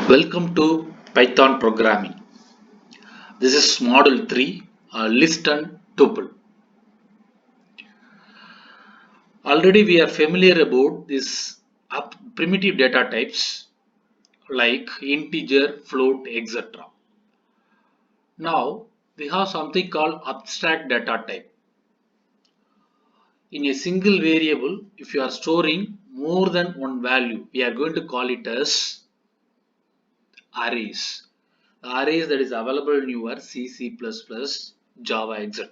Welcome to Python programming. This is module 3, list and tuple. Already we are familiar about this primitive data types like integer, float, etc. Now we have something called abstract data type. In a single variable, if you are storing more than one value, we are going to call it as arrays. Arrays that is available in your C, C++, Java, etc.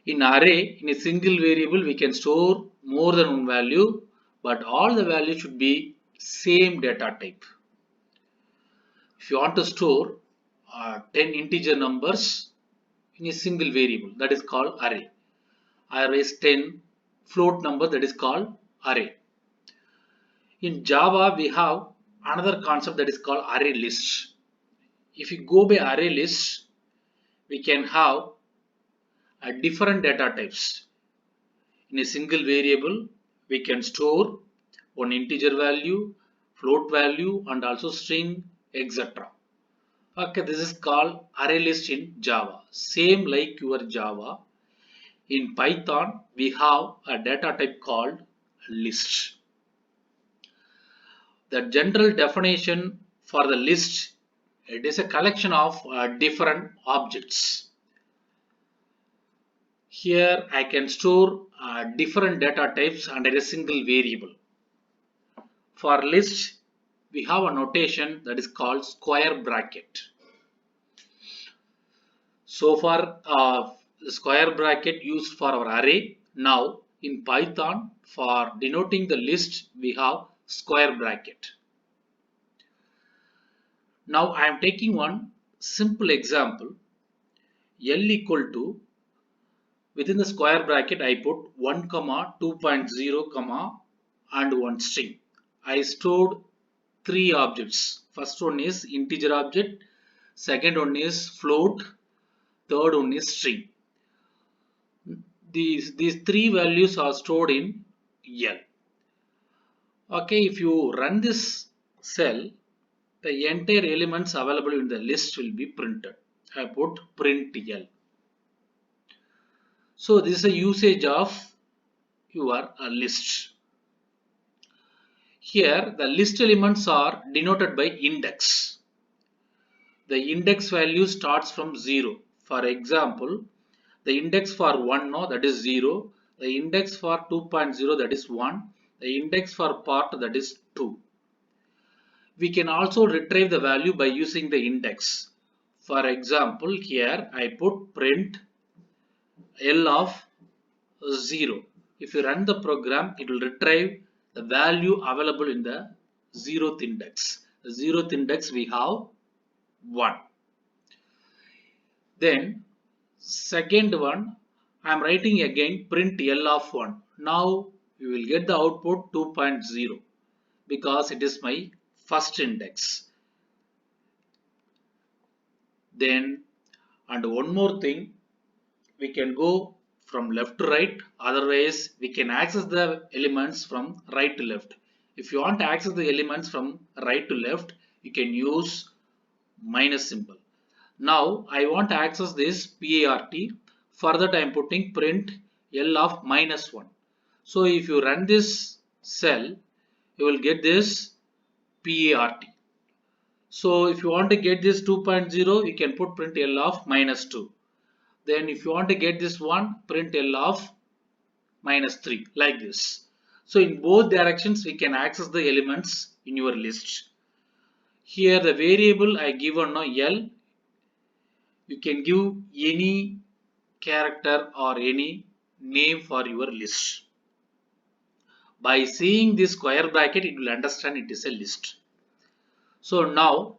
In array, in a single variable, we can store more than one value, but all the values should be same data type. If you want to store 10 integer numbers in a single variable, that is called array. Arrays 10 float number, that is called array. In Java, we have another concept that is called array list. If you go by array list, we can have different data types. In a single variable, we can store one integer value, float value, and also string, etc. Okay, this is called array list in Java. Same like your Java. In Python, we have a data type called list. The general definition for the list, it is a collection of different objects. Here I can store different data types under a single variable. For list, we have a notation that is called square bracket. So far, square bracket used for our array. Now in Python, for denoting the list, we have square bracket. Now I am taking one simple example. L equal to, within the square bracket I put 1 comma 2.0 comma and one string. I stored three objects. First one is integer object, second one is float, third one is string. These three values are stored in L. Okay, if you run this cell, the entire elements available in the list will be printed. I put print L. So this is a usage of your list. Here the list elements are denoted by index. The index value starts from 0. For example, the index for 1 no, that is 0. The index for 2.0, that is 1. The index for part, that is 2. We can also retrieve the value by using the index. For example, here I put print L of 0. If you run the program, it will retrieve the value available in the 0th index. The 0th index we have 1. Then second one, I am writing again print L of 1. Now you will get the output 2.0 because it is my first index. Then, and one more thing, we can go from left to right, otherwise we can access the elements from right to left. If you want to access the elements from right to left, you can use minus symbol. Now I want to access this PART. For that I am putting print L of -1. So if you run this cell, you will get this PART. So if you want to get this 2.0, you can put print L of -2. Then if you want to get this one, print L of -3, like this. So in both directions we can access the elements in your list. Here the variable I given now L, you can give any character or any name for your list. By seeing this square bracket, it will understand it is a list. So now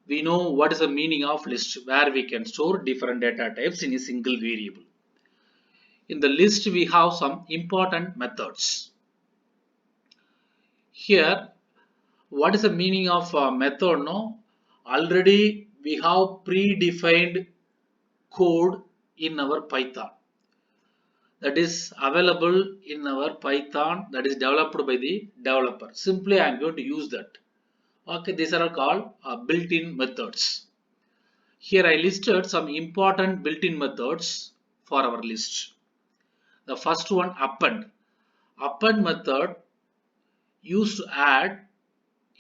we know what is the meaning of list, where we can store different data types in a single variable. In the list, we have some important methods. Here, what is the meaning of method? No, already we have predefined code in our Python. That is available in our Python, that is developed by the developer. Simply I am going to use that. Okay, these are called built-in methods. Here I listed some important built-in methods for our list. The first one, append. Append method used to add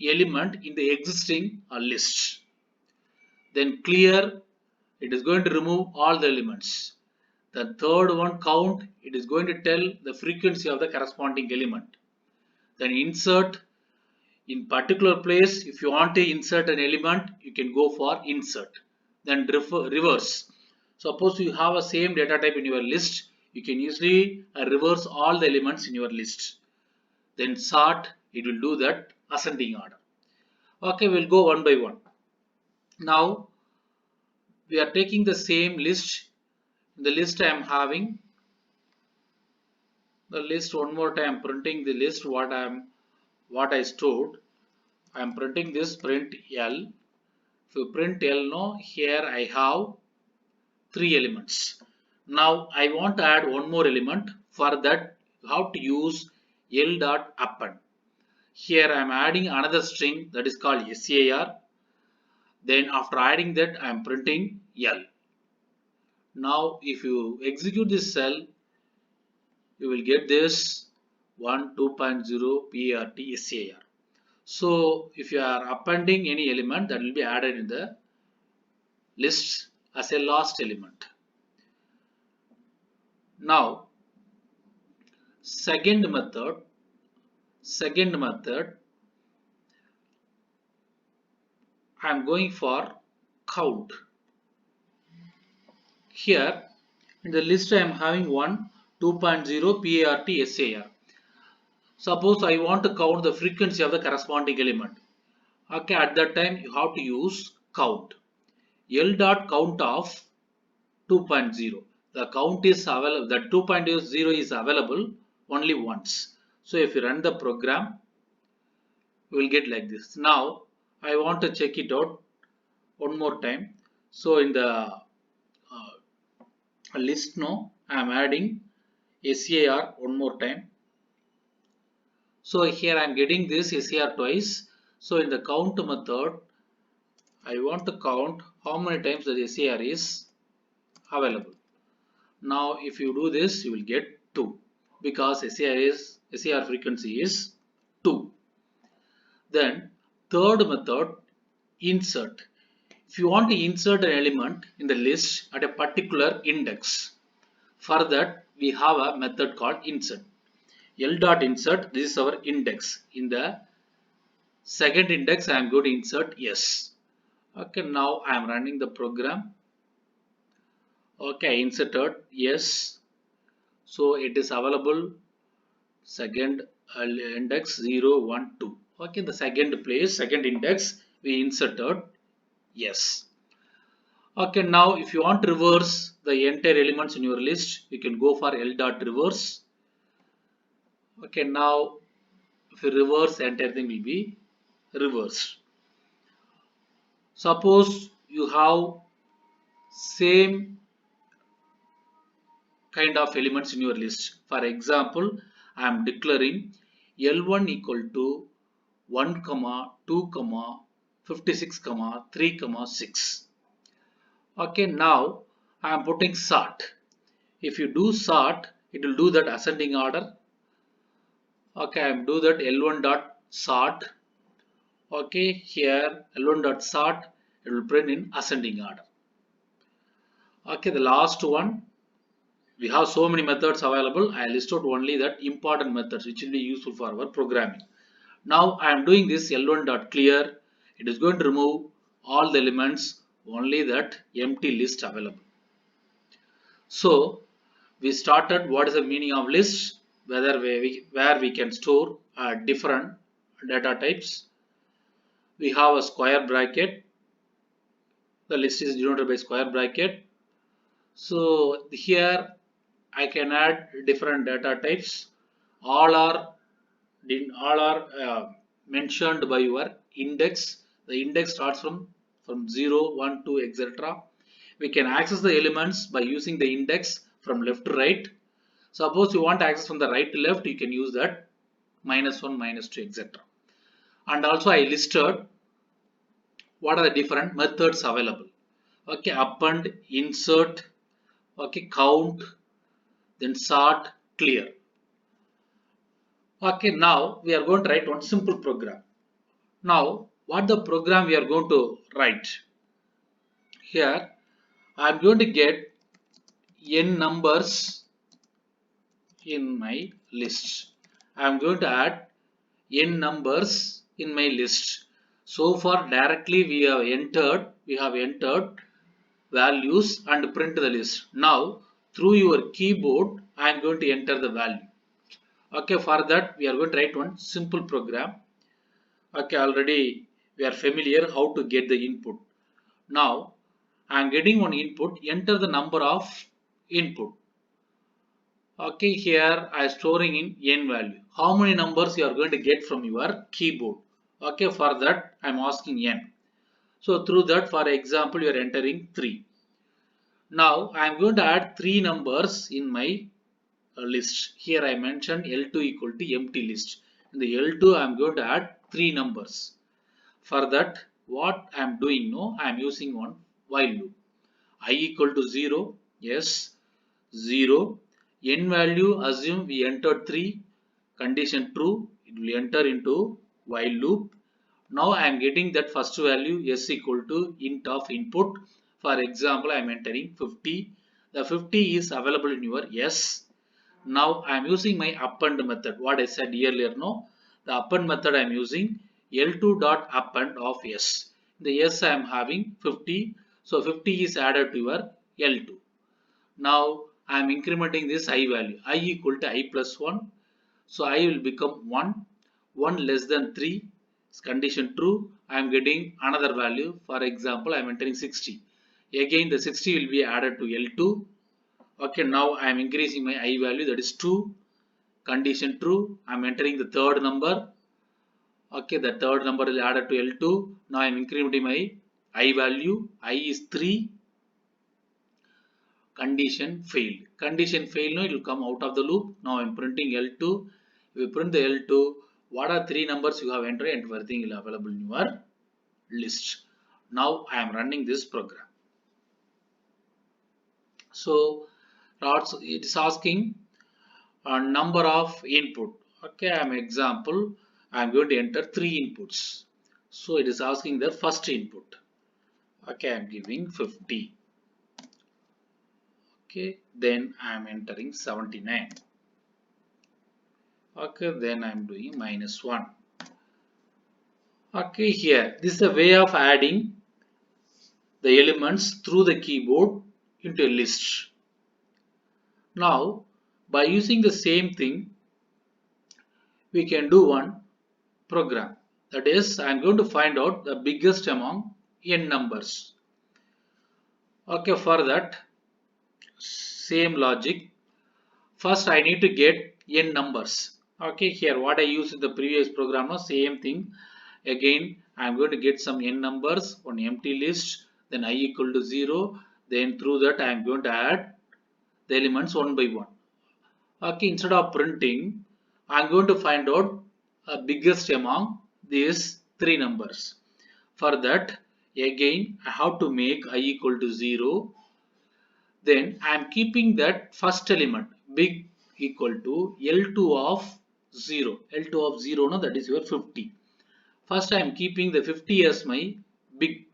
element in the existing list. Then clear, it is going to remove all the elements. The third one, count, it is going to tell the frequency of the corresponding element. Then insert, in particular place, if you want to insert an element, you can go for insert. Then reverse. Suppose you have a same data type in your list, you can easily reverse all the elements in your list. Then sort, it will do that ascending order. Okay, we'll go one by one. Now we are taking the same list. In the list I am having the list one more time, printing the list what I stored. I am printing this print L. If you print L, no, here I have 3 elements. Now I want to add one more element. For that you have to use L dot append. Here I am adding another string that is called SAR. Then after adding that I am printing L. Now if you execute this cell, you will get this 1 2.0 PART SAR. So if you are appending any element, that will be added in the list as a last element. Now second method I am going for count. Here in the list I am having 1 2.0 PART SAR. Suppose I want to count the frequency of the corresponding element. Okay, at that time you have to use count. L dot count of 2.0. The count is available, the 2.0 is available only once. So if you run the program, you will get like this. Now I want to check it out one more time. So in the list now I am adding SAR one more time. So here I am getting this SAR twice. So in the count method, I want to count how many times the SAR is available. Now if you do this, you will get 2 because SAR frequency is 2. Then third method, insert. If you want to insert an element in the list at a particular index, for that we have a method called insert. L dot insert, this is our index. In the second index I am going to insert yes. Okay, now I am running the program. Okay, I inserted yes. So it is available second index 0 1 2. Okay, the second place, second index we inserted yes. Okay, now if you want to reverse the entire elements in your list, you can go for L dot reverse. Okay, now if you reverse, the entire thing will be reversed. Suppose you have same kind of elements in your list. For example, I am declaring L1 equal to 1, 2, 56, 3, 6. Okay, now I am putting sort. If you do sort, it will do that ascending order. Okay, I am do that L1 dot sort. Okay, here L1 dot sort, it will print in ascending order. Okay, the last one, we have so many methods available. I listed only that important methods which will be useful for our programming. Now I am doing this L1 dot clear. It is going to remove all the elements, only that empty list available. So we started what is the meaning of list, where we can store different data types. We have a square bracket. The list is denoted by square bracket. So here I can add different data types. All are mentioned by your index. The index starts from 0, 1, 2, etc. We can access the elements by using the index from left to right. Suppose you want to access from the right to left, you can use that -1, -2, etc. And also I listed what are the different methods available? Okay, append, insert, okay, count, then sort, clear. Okay, now we are going to write one simple program. Now, what the program we are going to write? Here, I am going to get n numbers in my list. I am going to add n numbers in my list. So far, directly we have entered values and print the list. Now, through your keyboard, I am going to enter the value. Okay, for that we are going to write one simple program. Okay, already we are familiar how to get the input. Now I am getting one input, enter the number of input. Okay, here I am storing in n value. How many numbers you are going to get from your keyboard? Okay, for that I am asking n. So through that, for example, you are entering 3. Now I am going to add 3 numbers in my list. Here I mentioned L2 equal to empty list. In the L2 I am going to add 3 numbers. For that, what I am doing now, I am using one while loop. I equal to 0, yes, 0. N value, assume we entered 3, condition true, it will enter into while loop. Now I am getting that first value s equal to int of input. For example, I am entering 50. The 50 is available in your s. Now I am using my append method. What I said earlier, no? The append method I am using L2 dot append of s. In the s I am having 50. So 50 is added to your L2. Now I am incrementing this I value. I equal to I plus 1. So I will become 1. 1 less than 3 is condition true. I am getting another value. For example, I am entering 60. Again the 60 will be added to L2. Okay, now I am increasing my I value, that is 2. Condition true. I am entering the third number. Okay, the third number is added to L2. Now I am incrementing my I value. I is 3. Condition failed. Condition failed. Now it will come out of the loop. Now I am printing L2. If you print the L2, what are 3 numbers you have entered, and everything is available in your list. Now I am running this program. So it is asking a number of input. Okay, I am example. I am going to enter 3 inputs. So it is asking the first input. Okay, I am giving 50. Okay, then I am entering 79. Okay, then I am doing -1. Okay, here this is a way of adding the elements through the keyboard into a list. Now, by using the same thing, we can do one program. That is, I am going to find out the biggest among n numbers. Okay, for that, same logic. First, I need to get n numbers. Okay, here what I used in the previous program was same thing. Again, I am going to get some n numbers on empty list. Then I equal to 0. Then through that, I am going to add the elements one by one. Okay, instead of printing, I am going to find out the biggest among these 3 numbers. For that, again, I have to make I equal to 0. Then I am keeping that first element big equal to L2 of 0. L2 of 0, no, that is your 50. First I am keeping the 50 as my big.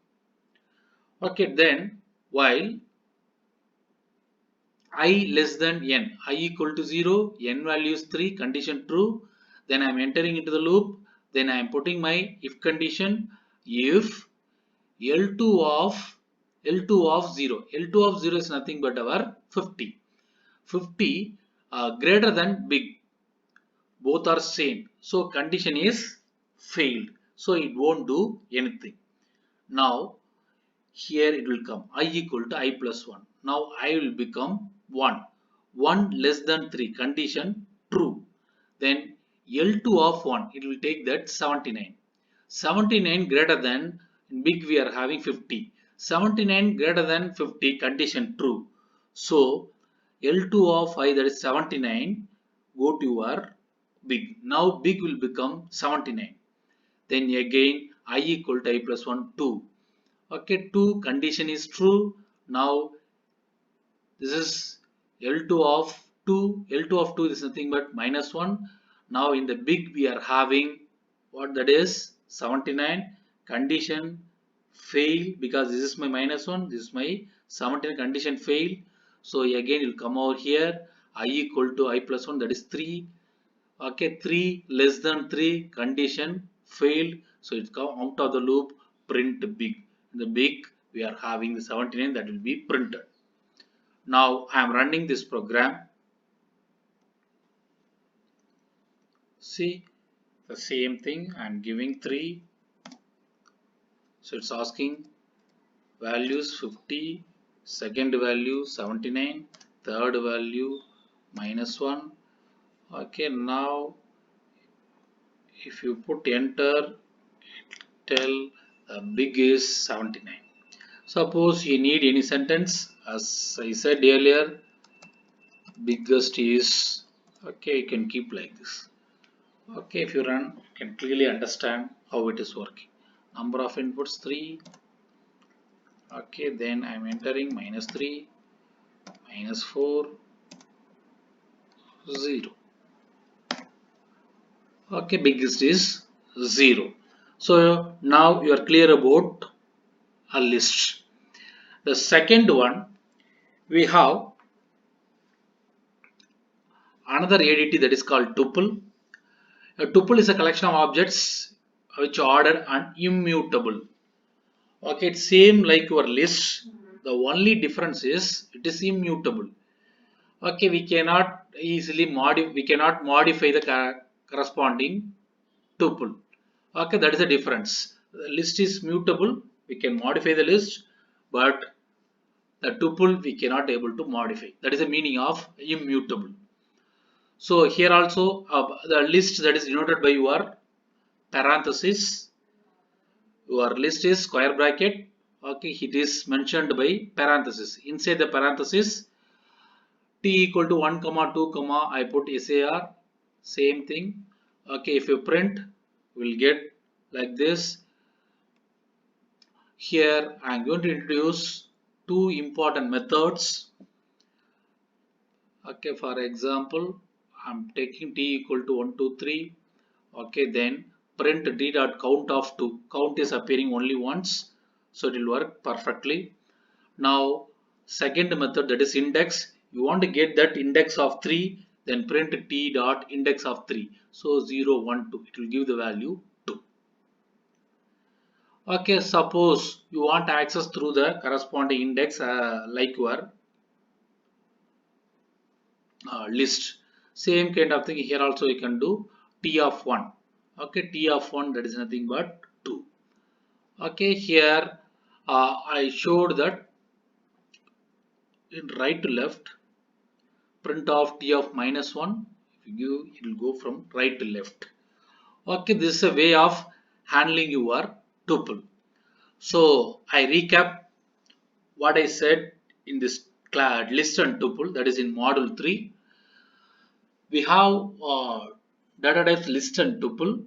Okay, then while I less than n, I equal to 0, n value is 3, condition true. Then I am entering into the loop. Then I am putting my if condition. If L2 of 0. L2 of 0 is nothing but our 50. 50 greater than big. Both are same. So condition is failed. So it won't do anything. Now here it will come I equal to I plus 1. Now I will become 1. 1 less than 3. Condition true. Then L2 of 1. It will take that 79. 79 greater than, in big we are having 50. 79 greater than 50. Condition true. So L2 of I, that is 79, go to your big. Now big will become 79. Then again I equal to I plus 1, 2. Okay, 2 condition is true. Now this is L2 of 2. L2 of 2 is nothing but minus 1. Now in the big we are having what that is 79. Condition fail because this is my minus 1. This is my 79 condition fail. So again you will come over here. I equal to I plus 1, that is 3. Okay, 3 less than 3 condition failed. So it's come out of the loop, print big. In the big we are having the 79 that will be printed. Now I am running this program. See the same thing. I am giving 3. So it's asking values 50, second value 79, third value minus 1. Okay, now if you put enter, tell the big is 79. Suppose you need any sentence, as I said earlier, biggest is, okay, you can keep like this. Okay, if you run, you can clearly understand how it is working. Number of inputs 3. Okay, then I am entering minus 3, minus 4, 0. Okay, biggest is 0. So now you are clear about a list. The second one, we have another ADT that is called tuple. A tuple is a collection of objects which are ordered and immutable. Okay, it's same like your list. The only difference is it is immutable. Okay, we cannot easily modify the corresponding tuple. Okay, that is the difference. The list is mutable. We can modify the list, but the tuple we cannot able to modify. That is the meaning of immutable. So here also the list that is denoted by your parenthesis. Your list is square bracket. Okay, it is mentioned by parenthesis. Inside the parenthesis, t equal to 1 comma 2 comma I put SAR. Same thing. Okay, if you print, we'll get like this. Here I am going to introduce two important methods. Okay, for example, I'm taking t equal to 1 2 3. Okay, then print d dot count of 2. Count is appearing only once, so it will work perfectly. Now second method, that is index. You want to get that index of 3, then print t dot index of 3. So 0 1 2, it will give the value 2. Okay, suppose you want access through the corresponding index like your list. Same kind of thing here also you can do t of 1. Okay, t of 1, that is nothing but 2. Okay, here I showed that in right to left, print of t of minus 1. If you give, it will go from right to left. Okay, this is a way of handling your tuple. So I recap what I said in this list and tuple, that is in module 3. We have data types list and tuple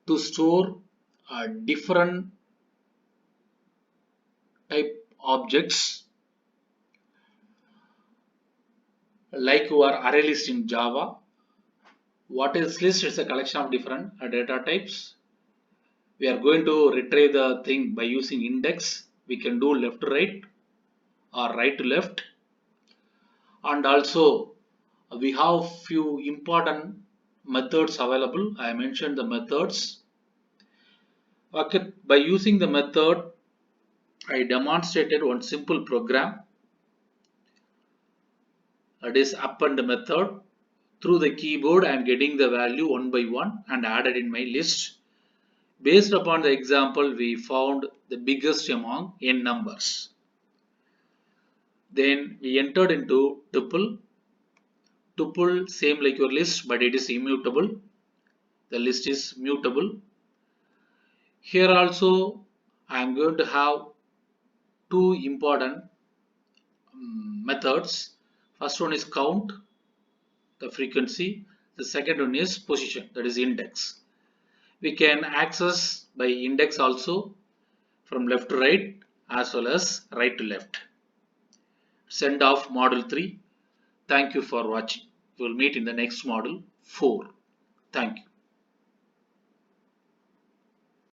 to store different type objects, like your array list in Java. What is list? It's a collection of different data types. We are going to retrieve the thing by using index. We can do left to right or right to left. And also we have few important methods available. I mentioned the methods. Okay, by using the method, I demonstrated one simple program, that is append method. Through the keyboard, I am getting the value one by one and added in my list. Based upon the example, we found the biggest among n numbers. Then we entered into tuple. Tuple same like your list, but it is immutable. The list is mutable. Here also I am going to have two important methods. First one is count, the frequency. The second one is position, that is index. We can access by index also. from left to right as well as right to left. Send off module 3. Thank you for watching. We will meet in the next module 4. Thank you.